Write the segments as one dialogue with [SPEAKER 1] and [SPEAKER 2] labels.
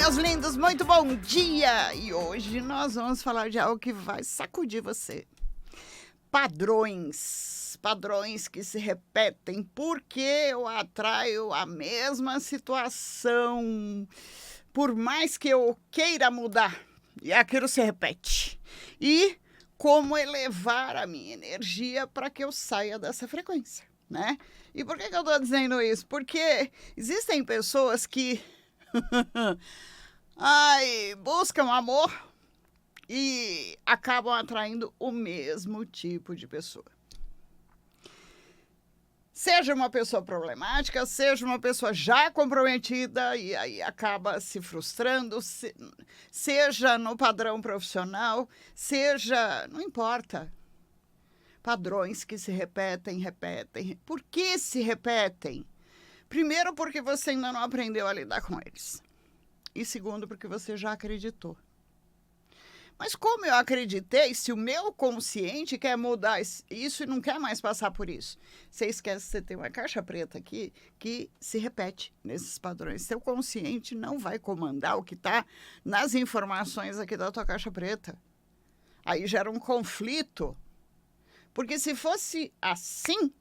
[SPEAKER 1] meus lindos, muito bom dia! E hoje nós vamos falar de algo que vai sacudir você. Padrões que se repetem, porque eu atraio a mesma situação. Por mais que eu queira mudar, e aquilo se repete. E como elevar a minha energia para que eu saia dessa frequência, né? E por que eu estou dizendo isso? Porque existem pessoas que buscam amor e acabam atraindo o mesmo tipo de pessoa. Seja uma pessoa problemática, seja uma pessoa já comprometida e aí acaba se frustrando, seja no padrão profissional, não importa. Padrões que se repetem. Por que se repetem? Primeiro, porque você ainda não aprendeu a lidar com eles. E segundo, porque você já acreditou. Mas como eu acreditei, se o meu consciente quer mudar isso e não quer mais passar por isso? Você esquece que você tem uma caixa preta aqui que se repete nesses padrões. Seu consciente não vai comandar o que está nas informações aqui da tua caixa preta. Aí gera um conflito. Porque se fosse assim,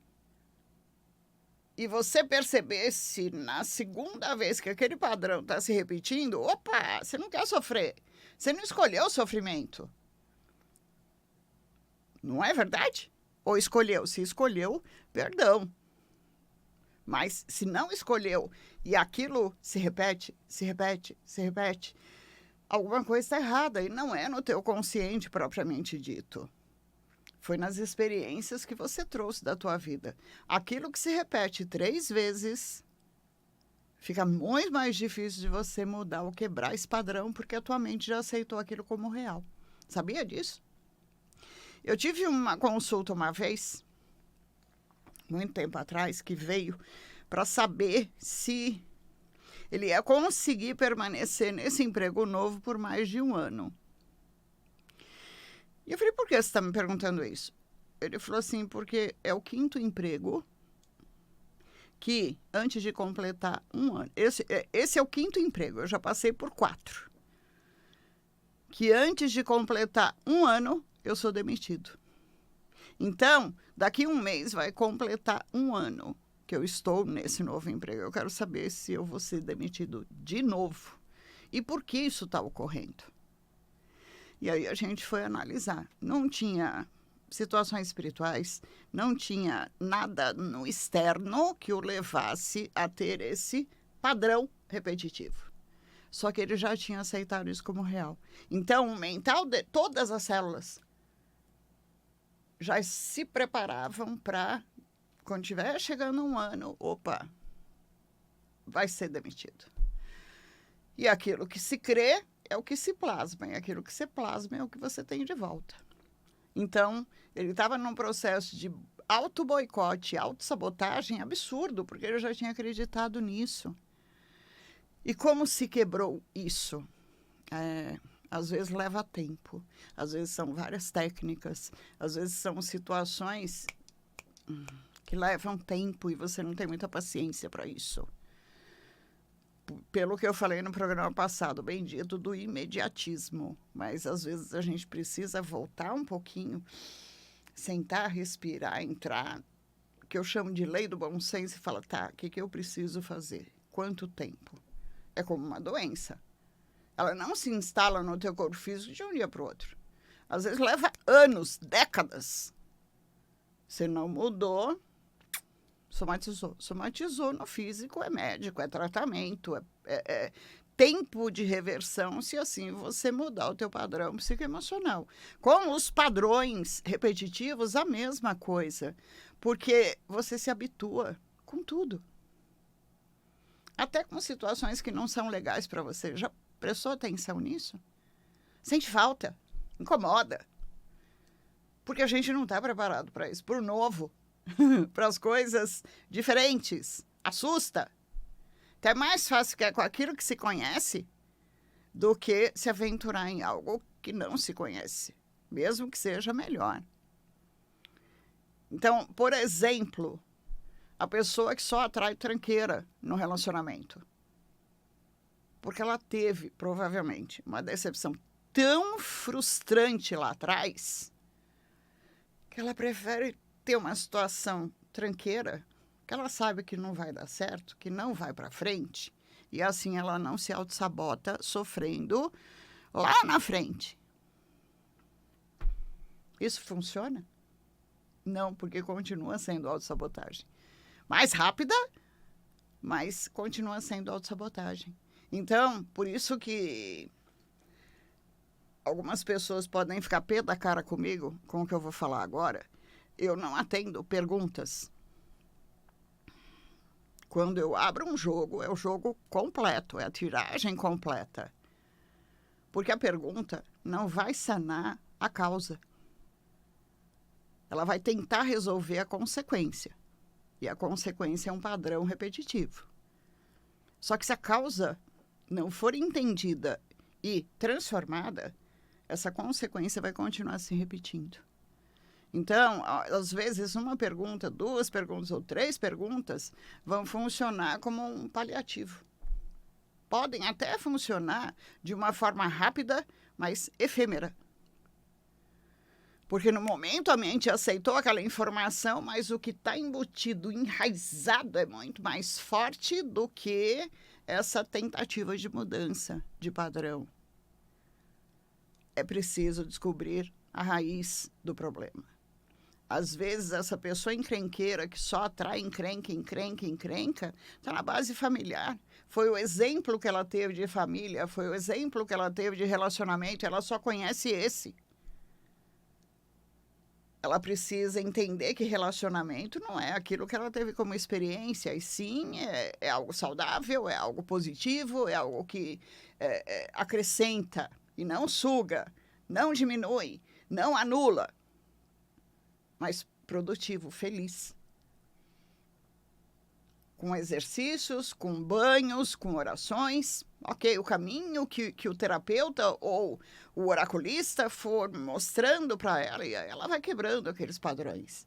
[SPEAKER 1] e você percebesse na segunda vez que aquele padrão está se repetindo, opa, você não quer sofrer. Você não escolheu o sofrimento. Não é verdade? Ou escolheu? Se escolheu, perdão. Mas se não escolheu e aquilo se repete, alguma coisa está errada e não é no teu consciente propriamente dito. Foi nas experiências que você trouxe da tua vida. Aquilo que se repete 3 vezes, fica muito mais difícil de você mudar ou quebrar esse padrão, porque a tua mente já aceitou aquilo como real. Sabia disso? Eu tive uma consulta uma vez, muito tempo atrás, que veio para saber se ele ia conseguir permanecer nesse emprego novo por mais de 1 ano. E eu falei, por que você está me perguntando isso? Ele falou assim, porque é o 5º emprego que, antes de completar 1 ano... Esse é o 5º emprego, eu já passei por 4. Que antes de completar 1 ano, eu sou demitido. Então, daqui 1 mês vai completar 1 ano que eu estou nesse novo emprego. Eu quero saber se eu vou ser demitido de novo. E por que isso está ocorrendo? E aí a gente foi analisar. Não tinha situações espirituais, não tinha nada no externo que o levasse a ter esse padrão repetitivo. Só que ele já tinha aceitado isso como real. Então, o mental de todas as células já se preparavam para, quando estiver chegando 1 ano, opa, vai ser demitido. E aquilo que se crê é o que se plasma, e aquilo que se plasma é o que você tem de volta. Então, ele estava num processo de auto-boicote, auto-sabotagem absurdo, porque ele já tinha acreditado nisso. E como se quebrou isso? Às vezes leva tempo, às vezes são várias técnicas, às vezes são situações que levam tempo e você não tem muita paciência para isso. Pelo que eu falei no programa passado, bem dito, do imediatismo. Mas, às vezes, a gente precisa voltar um pouquinho, sentar, respirar, entrar, que eu chamo de lei do bom senso, e falar, tá, o que eu preciso fazer? Quanto tempo? É como uma doença. Ela não se instala no teu corpo físico de um dia para o outro. Às vezes, leva anos, décadas. Você não mudou... Somatizou no físico, é médico, é tratamento, é tempo de reversão, se assim você mudar o teu padrão psicoemocional. Com os padrões repetitivos, a mesma coisa, porque você se habitua com tudo. Até com situações que não são legais para você. Já prestou atenção nisso? Sente falta, incomoda, porque a gente não está preparado para isso, para o novo. Para as coisas diferentes. Assusta. Então é mais fácil ficar com aquilo que se conhece do que se aventurar em algo que não se conhece, mesmo que seja melhor. Então, por exemplo, a pessoa que só atrai tranqueira no relacionamento. Porque ela teve, provavelmente, uma decepção tão frustrante lá atrás que ela prefere ter uma situação tranqueira, que ela sabe que não vai dar certo, que não vai para frente, e assim ela não se autossabota sofrendo lá na frente. Isso funciona? Não, porque continua sendo autossabotagem. Mais rápida, mas continua sendo autossabotagem. Então, por isso que algumas pessoas podem ficar pé da cara comigo com o que eu vou falar agora. Eu não atendo perguntas. Quando eu abro um jogo, é o jogo completo, é a tiragem completa. Porque a pergunta não vai sanar a causa. Ela vai tentar resolver a consequência. E a consequência é um padrão repetitivo. Só que se a causa não for entendida e transformada, essa consequência vai continuar se repetindo. Então, às vezes, uma pergunta, 2 perguntas ou 3 perguntas vão funcionar como um paliativo. Podem até funcionar de uma forma rápida, mas efêmera. Porque no momento a mente aceitou aquela informação, mas o que está embutido, enraizado, é muito mais forte do que essa tentativa de mudança de padrão. É preciso descobrir a raiz do problema. Às vezes, essa pessoa encrenqueira que só atrai encrenca, está na base familiar. Foi o exemplo que ela teve de família, foi o exemplo que ela teve de relacionamento, ela só conhece esse. Ela precisa entender que relacionamento não é aquilo que ela teve como experiência, e sim é algo saudável, é algo positivo, é algo que acrescenta e não suga, não diminui, não anula, mas produtivo, feliz. Com exercícios, com banhos, com orações. Ok, o caminho que o terapeuta ou o oraculista for mostrando para ela, e ela vai quebrando aqueles padrões.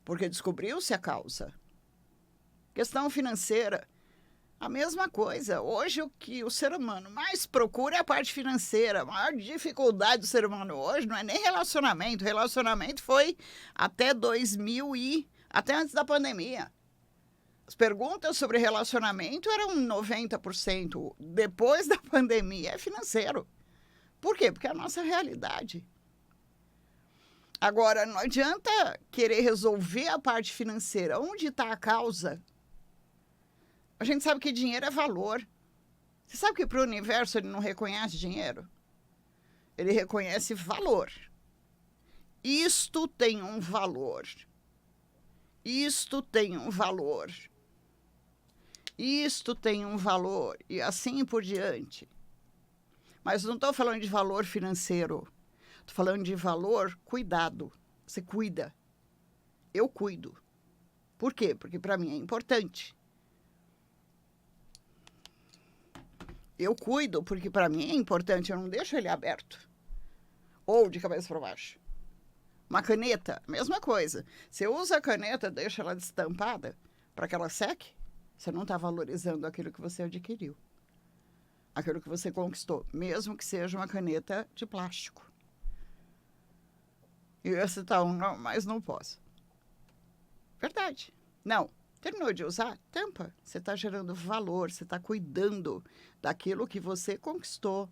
[SPEAKER 1] Porque descobriu-se a causa. Questão financeira, a mesma coisa. Hoje, o que o ser humano mais procura é a parte financeira. A maior dificuldade do ser humano hoje não é nem relacionamento. Relacionamento foi até 2000 até antes da pandemia. As perguntas sobre relacionamento eram 90%. Depois da pandemia é financeiro. Por quê? Porque é a nossa realidade. Agora, não adianta querer resolver a parte financeira. Onde está a causa? A gente sabe que dinheiro é valor. Você sabe que para o universo ele não reconhece dinheiro? Ele reconhece valor. Isto tem um valor. Isto tem um valor. Isto tem um valor, e assim por diante. Mas não estou falando de valor financeiro. Estou falando de valor cuidado. Você cuida. Eu cuido. Por quê? Porque para mim é importante. Eu cuido porque para mim é importante. Eu não deixo ele aberto. Ou de cabeça para baixo. Uma caneta, mesma coisa. Você usa a caneta, deixa ela destampada para que ela seque. Você não está valorizando aquilo que você adquiriu. Aquilo que você conquistou, mesmo que seja uma caneta de plástico. E esse tá não, mas não posso. Verdade. Não. Terminou de usar? Tampa. Você está gerando valor, você está cuidando daquilo que você conquistou.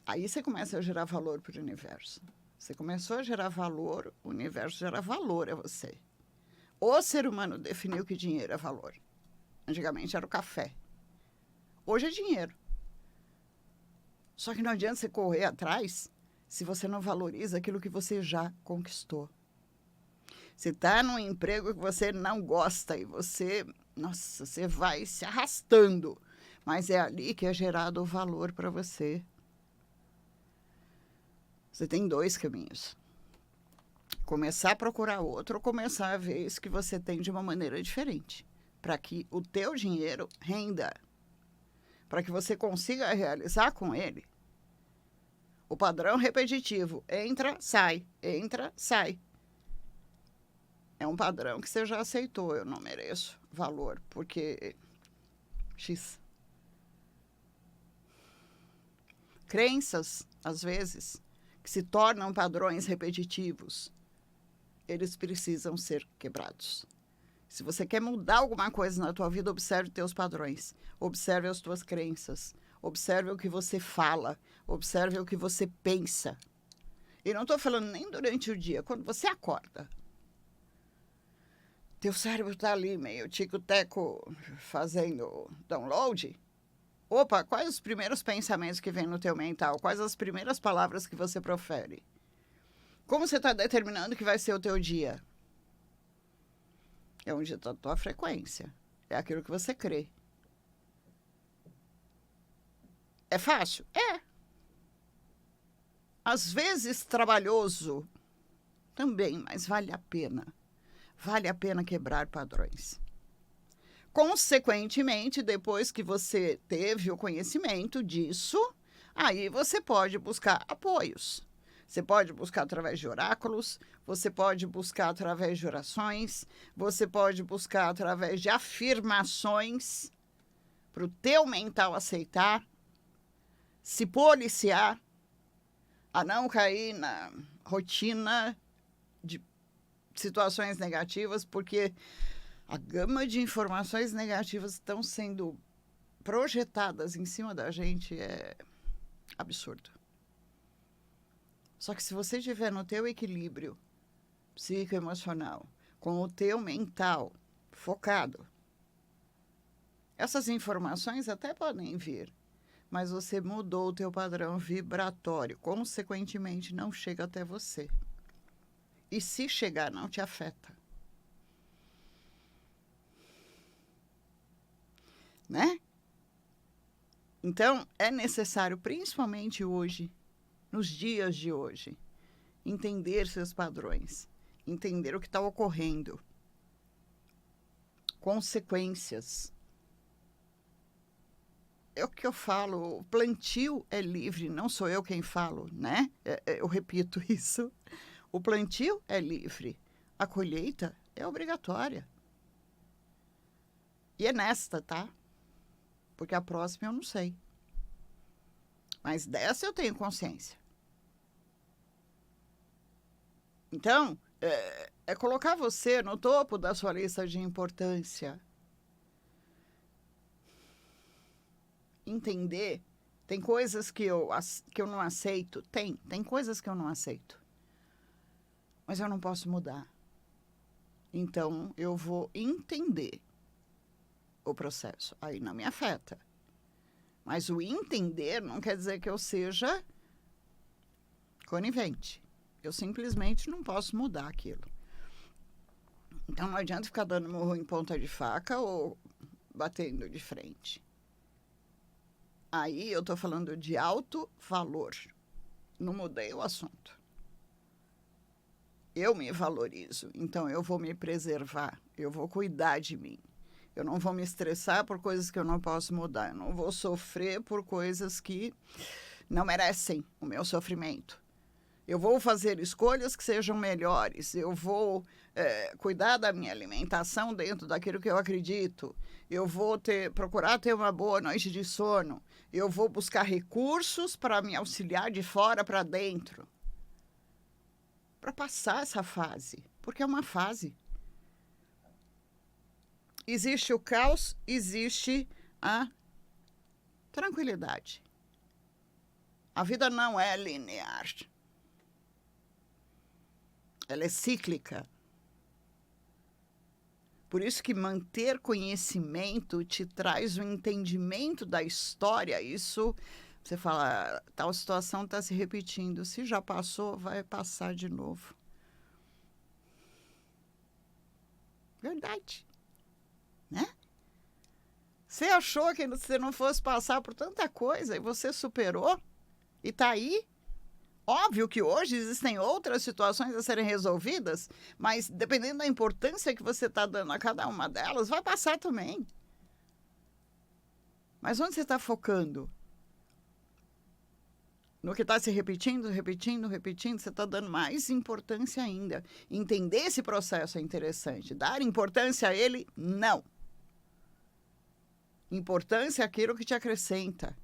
[SPEAKER 1] Aí você começa a gerar valor para o universo. Você começou a gerar valor, o universo gera valor a você. O ser humano definiu que dinheiro é valor. Antigamente era o café. Hoje é dinheiro. Só que não adianta você correr atrás se você não valoriza aquilo que você já conquistou. Você está num emprego que você não gosta e você vai se arrastando. Mas é ali que é gerado o valor para você. Você tem 2 caminhos. Começar a procurar outro ou começar a ver isso que você tem de uma maneira diferente. Para que o teu dinheiro renda. Para que você consiga realizar com ele o padrão repetitivo. Entra, sai. Entra, sai. É um padrão que você já aceitou. Eu não mereço valor, porque X. Crenças, às vezes, que se tornam padrões repetitivos, eles precisam ser quebrados. Se você quer mudar alguma coisa na tua vida, observe teus padrões, observe as tuas crenças, observe o que você fala, observe o que você pensa. E não estou falando nem durante o dia, quando você acorda. Teu cérebro está ali meio tico-teco fazendo download. Opa, quais os primeiros pensamentos que vêm no teu mental? Quais as primeiras palavras que você profere? Como você está determinando que vai ser o teu dia? É onde está a tua frequência. É aquilo que você crê. É fácil? É. Às vezes trabalhoso também, mas vale a pena. Vale a pena quebrar padrões. Consequentemente, depois que você teve o conhecimento disso, aí você pode buscar apoios. Você pode buscar através de oráculos, você pode buscar através de orações, você pode buscar através de afirmações para o teu mental aceitar, se policiar, a não cair na rotina de situações negativas, porque a gama de informações negativas que estão sendo projetadas em cima da gente é absurdo. Só que se você estiver no teu equilíbrio psicoemocional, com o teu mental focado, essas informações até podem vir, mas você mudou o teu padrão vibratório, consequentemente não chega até você. E se chegar, não te afeta. Né? Então, é necessário, principalmente hoje, nos dias de hoje, entender seus padrões, entender o que está ocorrendo, consequências. É o que eu falo, o plantio é livre, não sou eu quem falo, né? Eu repito isso. O plantio é livre, a colheita é obrigatória. E é nesta, tá? Porque a próxima eu não sei. Mas dessa eu tenho consciência. Então, é colocar você no topo da sua lista de importância. Entender. Tem coisas que eu não aceito. Tem coisas que eu não aceito. Mas eu não posso mudar. Então, eu vou entender o processo. Aí não me afeta. Mas o entender não quer dizer que eu seja conivente. Eu simplesmente não posso mudar aquilo. Então não adianta ficar dando murro em ponta de faca ou batendo de frente. Aí eu estou falando de alto valor. Não mudei o assunto. Eu me valorizo, então eu vou me preservar, eu vou cuidar de mim. Eu não vou me estressar por coisas que eu não posso mudar. Eu não vou sofrer por coisas que não merecem o meu sofrimento. Eu vou fazer escolhas que sejam melhores. Eu vou cuidar da minha alimentação dentro daquilo que eu acredito. Eu vou procurar ter uma boa noite de sono. Eu vou buscar recursos para me auxiliar de fora para dentro. Para passar essa fase. Porque é uma fase. Existe o caos, existe a tranquilidade. A vida não é linear. Ela é cíclica. Por isso que manter conhecimento te traz um entendimento da história. Isso, você fala, tal situação está se repetindo. Se já passou, vai passar de novo. Verdade. Né? Você achou que você não fosse passar por tanta coisa e você superou e está aí? Óbvio que hoje existem outras situações a serem resolvidas, mas dependendo da importância que você está dando a cada uma delas, vai passar também. Mas onde você está focando? No que está se repetindo, você está dando mais importância ainda. Entender esse processo é interessante. Dar importância a ele, não. Importância é aquilo que te acrescenta,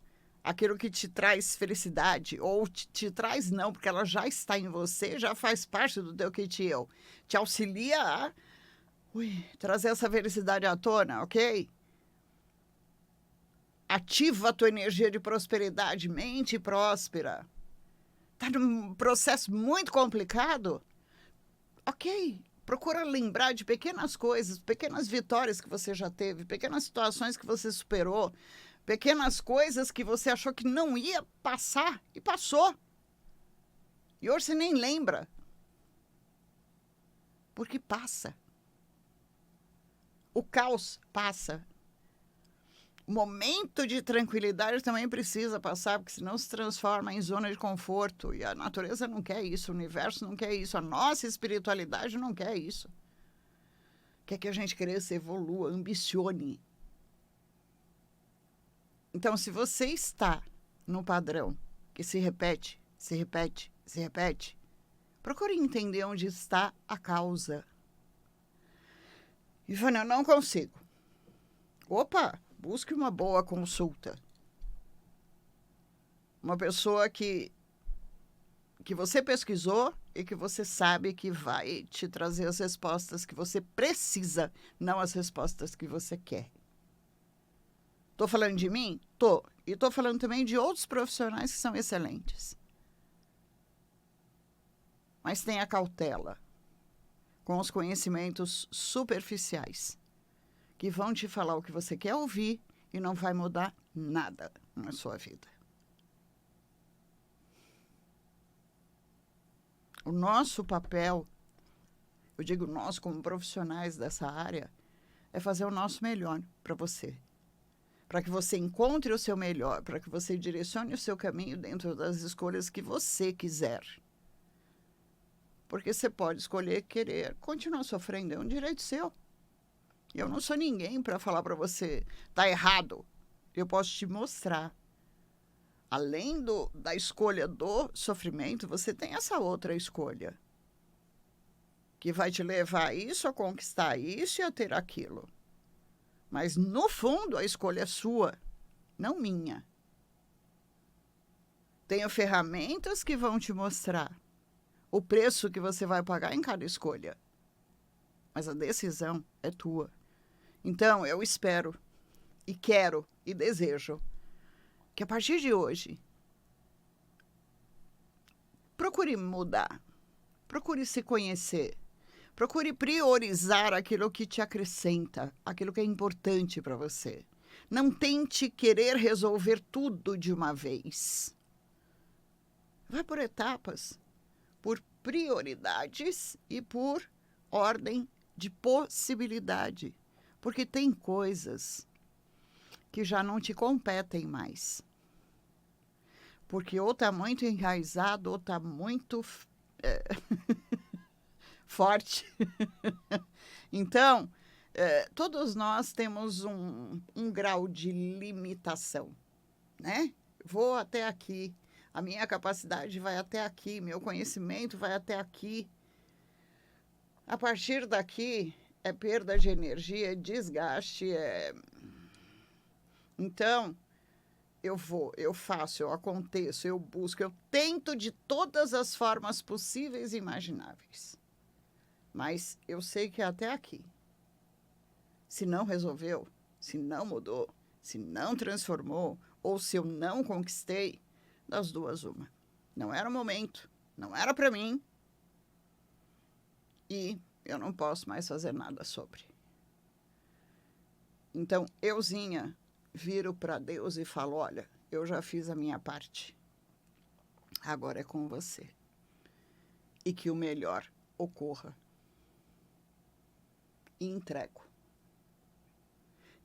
[SPEAKER 1] aquilo que te traz felicidade, ou te traz não, porque ela já está em você, já faz parte do teu kit eu. Te auxilia a trazer essa felicidade à tona, ok? Ativa a tua energia de prosperidade, mente próspera. Está num processo muito complicado? Ok, procura lembrar de pequenas coisas, pequenas vitórias que você já teve, pequenas situações que você superou, pequenas coisas que você achou que não ia passar e passou. E hoje você nem lembra. Porque passa. O caos passa. O momento de tranquilidade também precisa passar, porque senão se transforma em zona de conforto. E a natureza não quer isso, o universo não quer isso, a nossa espiritualidade não quer isso. Quer que a gente cresça, evolua, ambicione. Então, se você está no padrão que se repete, se repete, se repete, procure entender onde está a causa. Ivana, eu não consigo. Opa! Busque uma boa consulta. Uma pessoa que você pesquisou e que você sabe que vai te trazer as respostas que você precisa, não as respostas que você quer. Estou falando de mim? Tô. E estou falando também de outros profissionais que são excelentes. Mas tenha cautela com os conhecimentos superficiais, que vão te falar o que você quer ouvir e não vai mudar nada na sua vida. O nosso papel, eu digo nós como profissionais dessa área, é fazer o nosso melhor para você. Para que você encontre o seu melhor, para que você direcione o seu caminho dentro das escolhas que você quiser. Porque você pode escolher querer continuar sofrendo, é um direito seu. Eu não sou ninguém para falar para você, tá errado. Eu posso te mostrar. Além da escolha do sofrimento, você tem essa outra escolha, que vai te levar a isso, a conquistar isso e a ter aquilo. Mas, no fundo, a escolha é sua, não minha. Tenho ferramentas que vão te mostrar o preço que você vai pagar em cada escolha. Mas a decisão é tua. Então, eu espero, e quero, e desejo, que a partir de hoje, procure mudar, procure se conhecer, procure priorizar aquilo que te acrescenta, aquilo que é importante para você. Não tente querer resolver tudo de uma vez. Vai por etapas, por prioridades e por ordem de possibilidade. Porque tem coisas que já não te competem mais. Porque ou está muito enraizado ou está muito forte. Então, todos nós temos um grau de limitação, né? Vou até aqui, a minha capacidade vai até aqui, meu conhecimento vai até aqui. A partir daqui, é perda de energia, é desgaste, Então, eu vou, eu faço, eu aconteço, eu busco, eu tento de todas as formas possíveis e imagináveis. Mas eu sei que é até aqui. Se não resolveu, se não mudou, se não transformou, ou se eu não conquistei, das duas uma. Não era o momento, não era para mim. E eu não posso mais fazer nada sobre. Então, euzinha, viro para Deus e falo, olha, eu já fiz a minha parte. Agora é com você. E que o melhor ocorra. E entrego.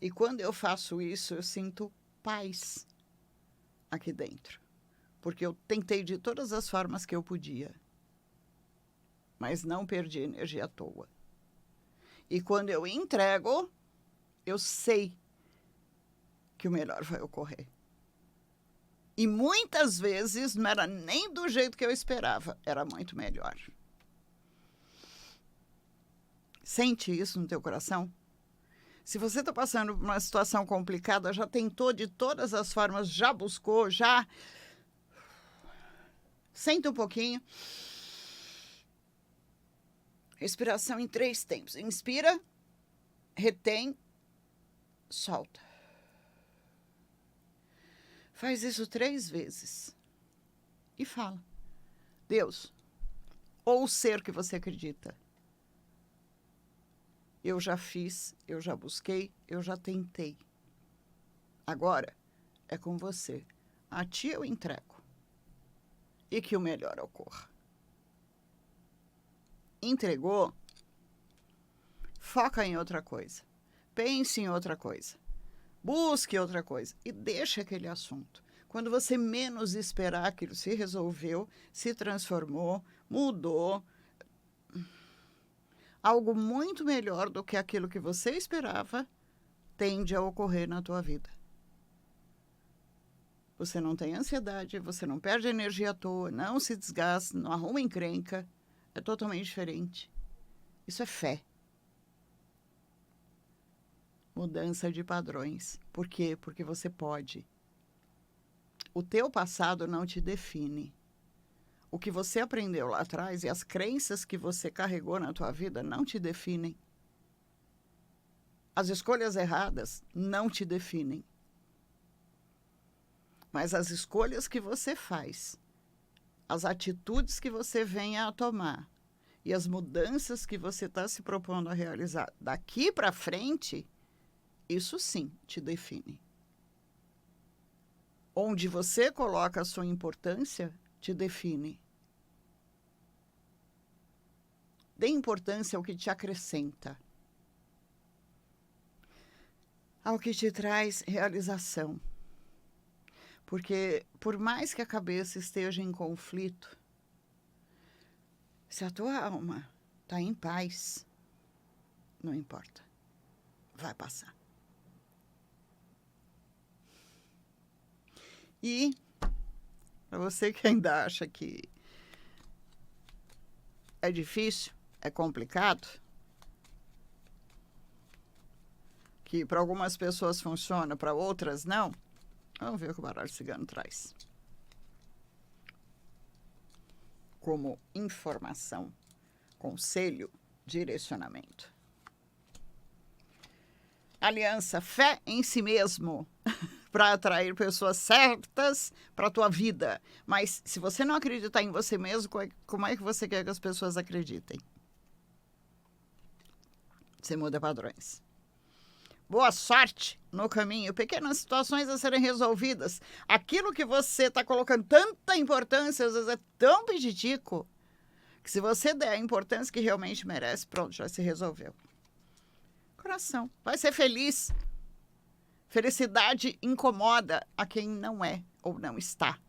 [SPEAKER 1] E quando eu faço isso, eu sinto paz aqui dentro. Porque eu tentei de todas as formas que eu podia. Mas não perdi energia à toa. E quando eu entrego, eu sei que o melhor vai ocorrer. E muitas vezes não era nem do jeito que eu esperava, era muito melhor. Sente isso no teu coração? Se você está passando por uma situação complicada, já tentou de todas as formas, já buscou, já... Senta um pouquinho. Respiração em 3 tempos. Inspira, retém, solta. Faz isso 3 vezes. E fala: Deus, ou o ser que você acredita, eu já fiz, eu já busquei, eu já tentei. Agora é com você. A ti eu entrego. E que o melhor ocorra. Entregou? Foca em outra coisa. Pense em outra coisa. Busque outra coisa. E deixa aquele assunto. Quando você menos esperar, aquilo se resolveu, se transformou, mudou. Algo muito melhor do que aquilo que você esperava tende a ocorrer na tua vida. Você não tem ansiedade, você não perde energia à toa, não se desgasta, não arruma encrenca. É totalmente diferente. Isso é fé. Mudança de padrões. Por quê? Porque você pode. O teu passado não te define. O que você aprendeu lá atrás e as crenças que você carregou na tua vida não te definem. As escolhas erradas não te definem. Mas as escolhas que você faz, as atitudes que você venha a tomar e as mudanças que você está se propondo a realizar daqui para frente, isso sim te define. Onde você coloca a sua importância, te define. Dê importância ao que te acrescenta, ao que te traz realização. Porque, por mais que a cabeça esteja em conflito, se a tua alma está em paz, não importa, vai passar. E, para você que ainda acha que é difícil, é complicado, que para algumas pessoas funciona, para outras não, vamos ver o que o baralho cigano traz. Como informação, conselho, direcionamento. Aliança, fé em si mesmo, para atrair pessoas certas para a tua vida. Mas se você não acreditar em você mesmo, como é que você quer que as pessoas acreditem? Você muda padrões. Boa sorte no caminho. Pequenas situações a serem resolvidas. Aquilo que você está colocando tanta importância, às vezes é tão peditico, que se você der a importância que realmente merece, pronto, já se resolveu. Coração. Vai ser feliz. Felicidade incomoda a quem não é ou não está.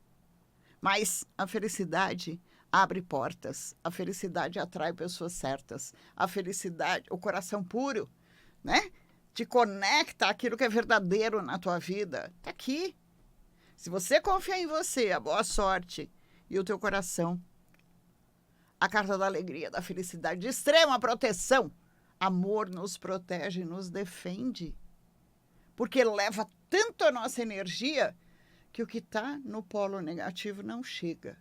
[SPEAKER 1] Mas a felicidade abre portas. A felicidade atrai pessoas certas. A felicidade, o coração puro, né? Te conecta àquilo que é verdadeiro na tua vida. Está aqui. Se você confia em você, a boa sorte e o teu coração. A carta da alegria, da felicidade, de extrema proteção. Amor nos protege, nos defende. Porque leva tanto a nossa energia que o que está no polo negativo não chega.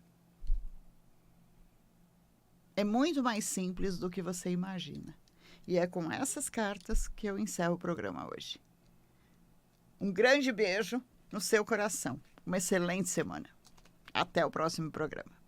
[SPEAKER 1] É muito mais simples do que você imagina. E é com essas cartas que eu encerro o programa hoje. Um grande beijo no seu coração. Uma excelente semana. Até o próximo programa.